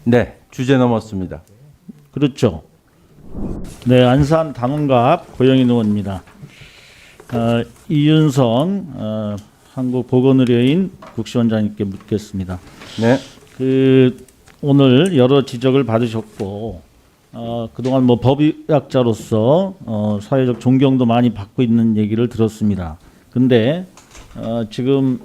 네, 주제 넘었습니다. 그렇죠. 네, 안산 당원갑 고영인 의원입니다. 이윤성 한국보건의료인 국시원장님께 묻겠습니다. 네, 오늘 여러 지적을 받으셨고 그동안 뭐 법의학자로서 사회적 존경도 많이 받고 있는 얘기를 들었습니다. 근데 지금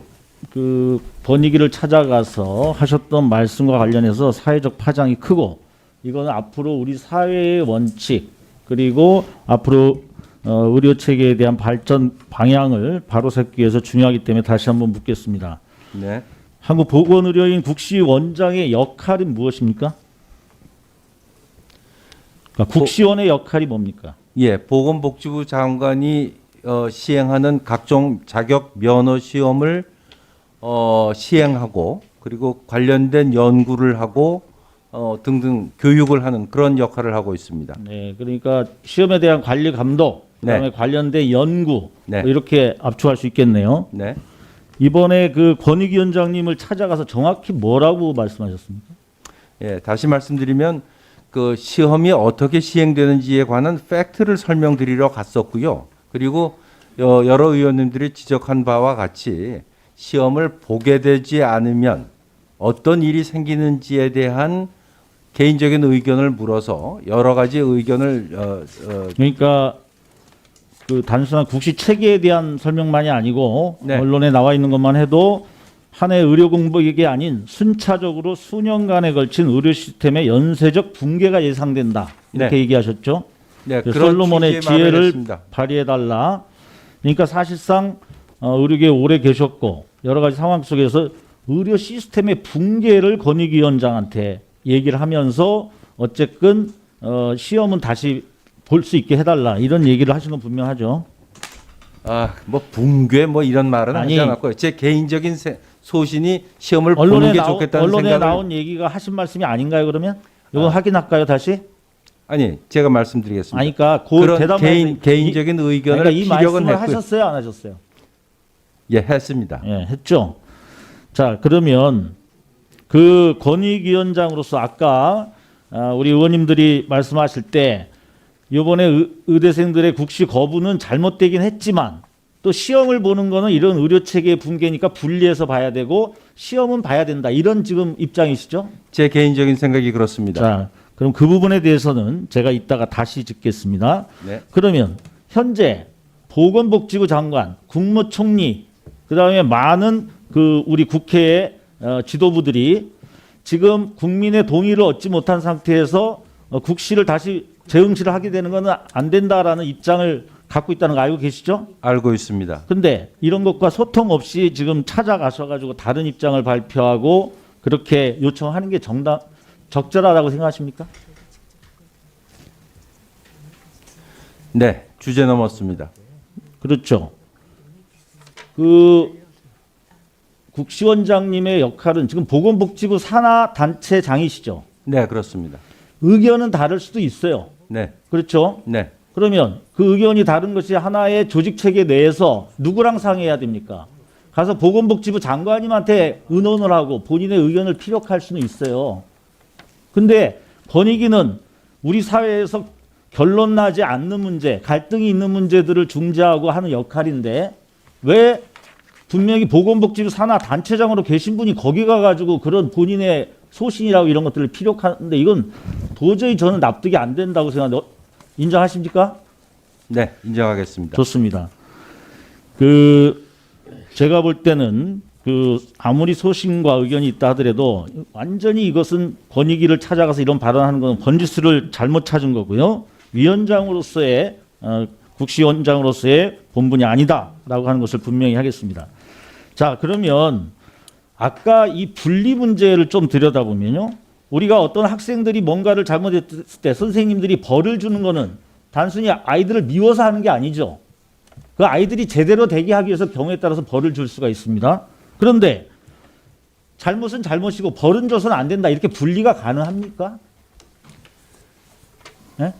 그 번익위를 찾아가서 하셨던 말씀과 관련해서 사회적 파장이 크고 이거는 앞으로 우리 사회의 원칙 그리고 앞으로 의료 체계에 대한 발전 방향을 바로잡기 위해서 중요하기 때문에 다시 한번 묻겠습니다. 네. 한국보건의료인 국시원장의 역할은 무엇입니까? 그러니까 국시원의 역할이 뭡니까? 예, 보건복지부 장관이 시행하는 각종 자격 면허 시험을 시행하고 그리고 관련된 연구를 하고 등등 교육을 하는 그런 역할을 하고 있습니다. 네, 그러니까 시험에 대한 관리 감독, 그다음에 네. 관련된 연구 네. 뭐 이렇게 압축할 수 있겠네요. 네. 이번에 그 권익위원장님을 찾아가서 정확히 뭐라고 말씀하셨습니까? 예, 다시 말씀드리면 그 시험이 어떻게 시행되는지에 관한 팩트를 설명드리러 갔었고요. 그리고 여러 의원님들이 지적한 바와 같이 시험을 보게 되지 않으면 어떤 일이 생기는지에 대한 개인적인 의견을 물어서 여러 가지 의견을 그러니까 그 단순한 국시 체계에 대한 설명만이 아니고 네. 언론에 나와 있는 것만 해도 한 해 의료 공백이 아닌 순차적으로 수년간에 걸친 의료 시스템의 연쇄적 붕괴가 예상된다 이렇게 네. 얘기하셨죠. 네, 그래서 그런 솔로몬의 취지의 말을 지혜를 했습니다. 발휘해달라. 그러니까 사실상 의료계에 오래 계셨고 여러 가지 상황 속에서 의료 시스템의 붕괴를 권익위원장한테 얘기를 하면서 어쨌든 시험은 다시 볼 수 있게 해달라 이런 얘기를 하신 건 분명하죠. 뭐 붕괴 뭐 이런 말은 아니, 하지 않았고요. 제 개인적인 소신이 시험을 보는 게 좋겠다는 언론에 생각을 나온 얘기가 하신 말씀이 아닌가요? 그러면 이거 확인할까요 다시? 아니 제가 말씀드리겠습니다. 아니, 그러니까 그 그런 대답을 개인적인 의견을 그러니까 이 피력은 말씀을 했고요. 하셨어요, 안 하셨어요? 예, 했습니다. 예, 했죠. 자, 그러면 그 권익위원장으로서 아까 우리 의원님들이 말씀하실 때 이번에 의대생들의 국시 거부는 잘못되긴 했지만 또 시험을 보는 거는 이런 의료 체계의 붕괴니까 분리해서 봐야 되고 시험은 봐야 된다. 이런 지금 입장이시죠? 제 개인적인 생각이 그렇습니다. 자, 그럼 그 부분에 대해서는 제가 이따가 다시 짚겠습니다. 네. 그러면 현재 보건복지부 장관, 국무총리, 그다음에 많은 그 우리 국회의 지도부들이 지금 국민의 동의를 얻지 못한 상태에서 국시를 다시 재응시를 하게 되는 것은 안 된다라는 입장을 갖고 있다는 거 알고 계시죠? 알고 있습니다. 근데 이런 것과 소통 없이 지금 찾아가셔가지고 다른 입장을 발표하고 그렇게 요청하는 게 적절하다고 생각하십니까? 네, 주제 넘었습니다. 그렇죠. 그 국시원장님의 역할은 지금 보건복지부 산하 단체장이시죠. 네, 그렇습니다. 의견은 다를 수도 있어요. 네, 그렇죠. 네. 그러면 그 의견이 다른 것이 하나의 조직 체계 내에서 누구랑 상의해야 됩니까? 가서 보건복지부 장관님한테 의논을 하고 본인의 의견을 피력할 수는 있어요. 근데 권익위는 우리 사회에서 결론 나지 않는 문제, 갈등이 있는 문제들을 중재하고 하는 역할인데 왜 분명히 보건복지부 산하 단체장으로 계신 분이 거기 가가지고 그런 본인의 소신이라고 이런 것들을 피력하는데 이건 도저히 저는 납득이 안 된다고 생각합니다. 인정하십니까? 네, 인정하겠습니다. 좋습니다. 제가 볼 때는 아무리 소신과 의견이 있다 하더라도 완전히 이것은 권익위를 찾아가서 이런 발언하는 건 번지수를 잘못 찾은 거고요. 위원장으로서의 국시원장으로서의 본분이 아니다라고 하는 것을 분명히 하겠습니다. 자, 그러면 아까 이 분리 문제를 좀 들여다보면요. 우리가 어떤 학생들이 뭔가를 잘못했을 때 선생님들이 벌을 주는 거는 단순히 아이들을 미워서 하는 게 아니죠. 그 아이들이 제대로 되게 하기 위해서 경우에 따라서 벌을 줄 수가 있습니다. 그런데 잘못은 잘못이고 벌은 줘서는 안 된다. 이렇게 분리가 가능합니까? 네?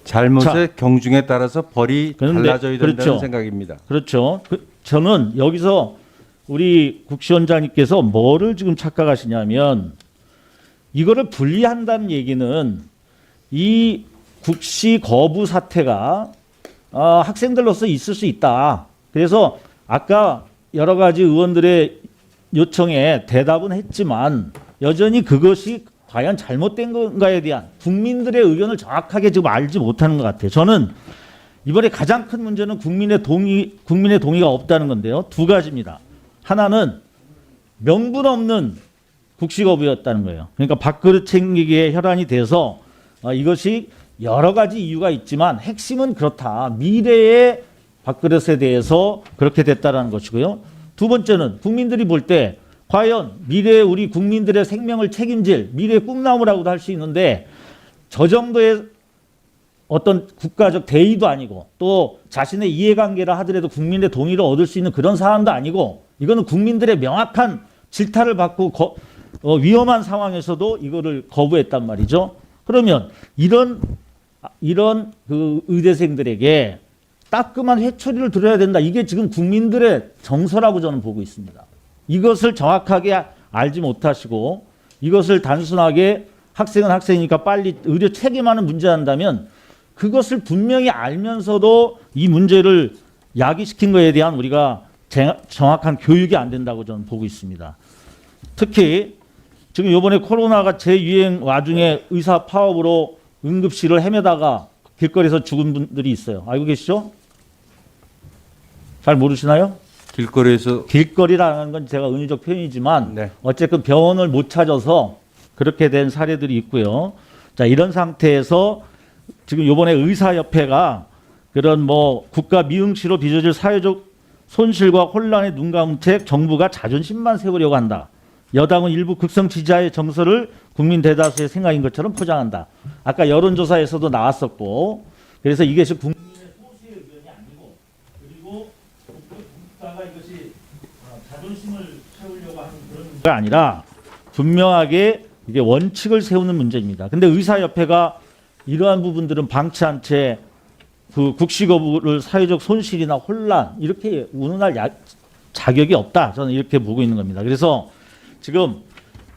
잘못의 경중에 따라서 벌이 그런데, 달라져야 된다는 그렇죠. 생각입니다. 그렇죠. 저는 여기서 우리 국시원장님께서 뭐를 지금 착각하시냐면 이거를 분리한다는 얘기는 이 국시 거부 사태가 학생들로서 있을 수 있다. 그래서 아까 여러 가지 의원들의 요청에 대답은 했지만 여전히 그것이 과연 잘못된 건가에 대한 국민들의 의견을 정확하게 지금 알지 못하는 것 같아요. 저는 이번에 가장 큰 문제는 국민의 동의가 없다는 건데요. 두 가지입니다. 하나는 명분 없는 국시 거부였다는 거예요. 그러니까 밥그릇 챙기기에 혈안이 돼서 이것이 여러 가지 이유가 있지만 핵심은 그렇다. 미래의 밥그릇에 대해서 그렇게 됐다라는 것이고요. 두 번째는 국민들이 볼 때 과연 미래의 우리 국민들의 생명을 책임질 미래의 꿈나무라고도 할 수 있는데 저 정도의 어떤 국가적 대의도 아니고 또 자신의 이해관계라 하더라도 국민의 동의를 얻을 수 있는 그런 사안도 아니고 이거는 국민들의 명확한 질타를 받고 위험한 상황에서도 이거를 거부했단 말이죠. 그러면 이런 그 의대생들에게 따끔한 회초리를 들어야 된다. 이게 지금 국민들의 정서라고 저는 보고 있습니다. 이것을 정확하게 알지 못하시고 이것을 단순하게 학생은 학생이니까 빨리 의료 책임하는 문제한다면 그것을 분명히 알면서도 이 문제를 야기시킨 것에 대한 우리가 정확한 교육이 안 된다고 저는 보고 있습니다. 특히 지금 이번에 코로나가 재유행 와중에 의사 파업으로 응급실을 헤매다가 길거리에서 죽은 분들이 있어요. 알고 계시죠? 잘 모르시나요? 길거리라는 건 제가 은유적 표현이지만 네. 어쨌든 병원을 못 찾아서 그렇게 된 사례들이 있고요. 자, 이런 상태에서 지금 이번에 의사협회가 그런 뭐 국가 미응시로 빚어질 사회적 손실과 혼란에 눈 감은 채 정부가 자존심만 세우려고 한다. 여당은 일부 극성 지지자의 정서를 국민 대다수의 생각인 것처럼 포장한다. 아까 여론조사에서도 나왔었고, 그래서 이것이 국민의 소수의 의견이 아니고, 그리고 국가가 이것이 자존심을 세우려고 하는 그런 문제가 아니라 분명하게 이게 원칙을 세우는 문제입니다. 근데 의사협회가 이러한 부분들은 방치한 채 그 국시 거부를 사회적 손실이나 혼란 이렇게 운운할 자격이 없다. 저는 이렇게 보고 있는 겁니다. 그래서 지금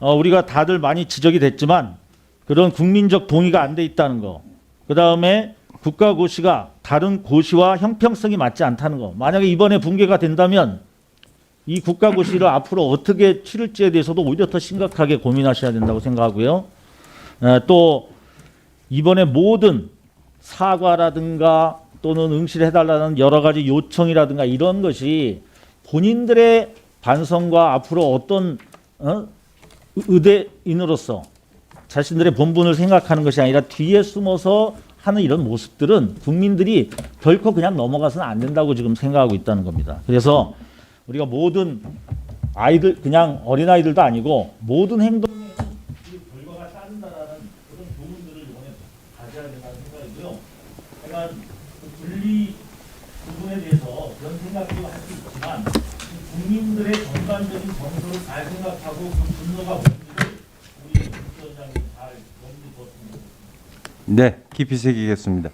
우리가 다들 많이 지적이 됐지만 그런 국민적 동의가 안 돼 있다는 거. 그다음에 국가고시가 다른 고시와 형평성이 맞지 않다는 거. 만약에 이번에 붕괴가 된다면 이 국가고시를 앞으로 어떻게 치를지에 대해서도 오히려 더 심각하게 고민하셔야 된다고 생각하고요. 또 이번에 모든 사과라든가 또는 응실해달라는 여러 가지 요청이라든가 이런 것이 본인들의 반성과 앞으로 어떤 의대인으로서 자신들의 본분을 생각하는 것이 아니라 뒤에 숨어서 하는 이런 모습들은 국민들이 결코 그냥 넘어가서는 안 된다고 지금 생각하고 있다는 겁니다. 그래서 우리가 모든 아이들, 그냥 어린아이들도 아니고 모든 행동에 그 결과가 따른다라는 그런 교훈들을 이번에 가져야 된다는 생각이고요. 제가 그 분리 부분에 대해서 그런 생각도 할 수 있지만 국민들의 전반적인 정서를 잘 생각하고 그 분노가 뭔지를 우리 국회의장님 잘 연구해 보았습니다. 네, 깊이 새기겠습니다.